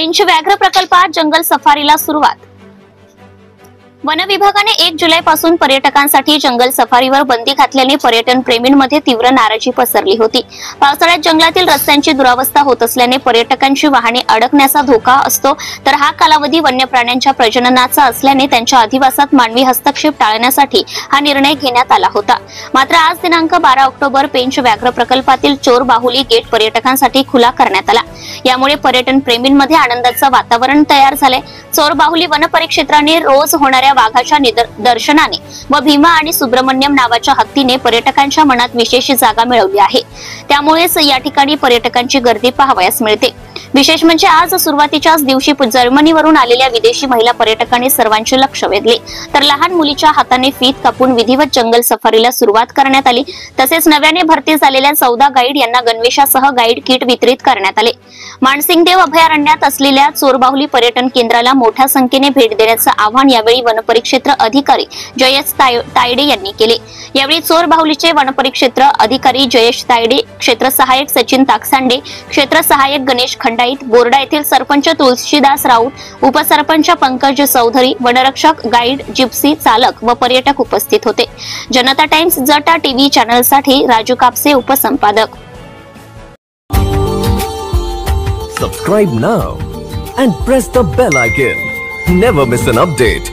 पेंच व्याघ्र प्रकल्पात जंगल सफारीला सुरुवात। वन विभागाने 1 जुलैपासून पर्यटकांसाठी जंगल सफारीवर बंदी घातल्याने पर्यटन प्रेमींमध्ये तीव्र नाराजी पसरली होती। पावसाळ्यात जंगलातील रस्त्यांची दुरावस्था होत असल्याने पर्यटकांची वाहने अडकण्याचा धोका असतो, तर हा कालावधी वन्य प्राण्यांच्या प्रजननाचा असल्याने त्यांच्या अधिवासात मानवी हस्तक्षेप टाळण्यासाठी हा निर्णय घेण्यात आला होता। मात्र आज दिनांक 12 ऑक्टोबर पेंच व्याघ्र प्रकल्पातील चोर बाहुली गेट पर्यटकांसाठी खुला करण्यात आला। यामुळे पर्यटन प्रेमींमध्ये आनंदाचं वातावरण तयार झाले। चोर बाहुली वन परिक्षेत्राने रोज होणाऱ्या वाघाच्या दर्शनाने व भीमा आणि सुब्रमण्यम नावाच्या हत्तीने पर्यटकांच्या मनात विशेष जागा मिळवली आहे। त्यामुळेच या ठिकाणी पर्यटकांची गर्दी पाहावयास मिळते। विशेष म्हणजे आज सुरुवातीच्याच दिवशी जर्मनीवरून आलेल्या विदेशी महिला पर्यटकांनी सर्वांचे लक्ष वेधले, तर लहान मुलीच्या हाताने फीत कापून विधिवत जंगल सफारीला सुरुवात करण्यात आली। तसेच नव्याने भरती झालेल्या 14 गाईड यांना गणवेशासह गाईड किट वितरित करण्यात आले। मानसिंगदेव अभयारण्यात असलेल्या चोरबाहुली पर्यटन केंद्राला मोठ्या संख्येने भेट देण्याचं आवाहन यावेळी वनपरिक्षेत्र अधिकारी जयेश तायडे यांनी केले। यावेळी चोरबाहुलीचे वनपरिक्षेत्र अधिकारी जयेश तायडे, क्षेत्र सहाय्यक सचिन ताकसांडे, क्षेत्र सहाय्यक गणेश खंडाईत, बोर्डा येथील सरपंच तुलसीदास राऊत, उपसरपंच पंकज चौधरी, वनरक्षक, गाईड, जिप्सी चालक व पर्यटक उपस्थित होते। जनता टाइम्स जटा टीव्ही चॅनलसाठी राजू कापसे उपसंपादक। Subscribe now and press the bell icon. Never miss an update.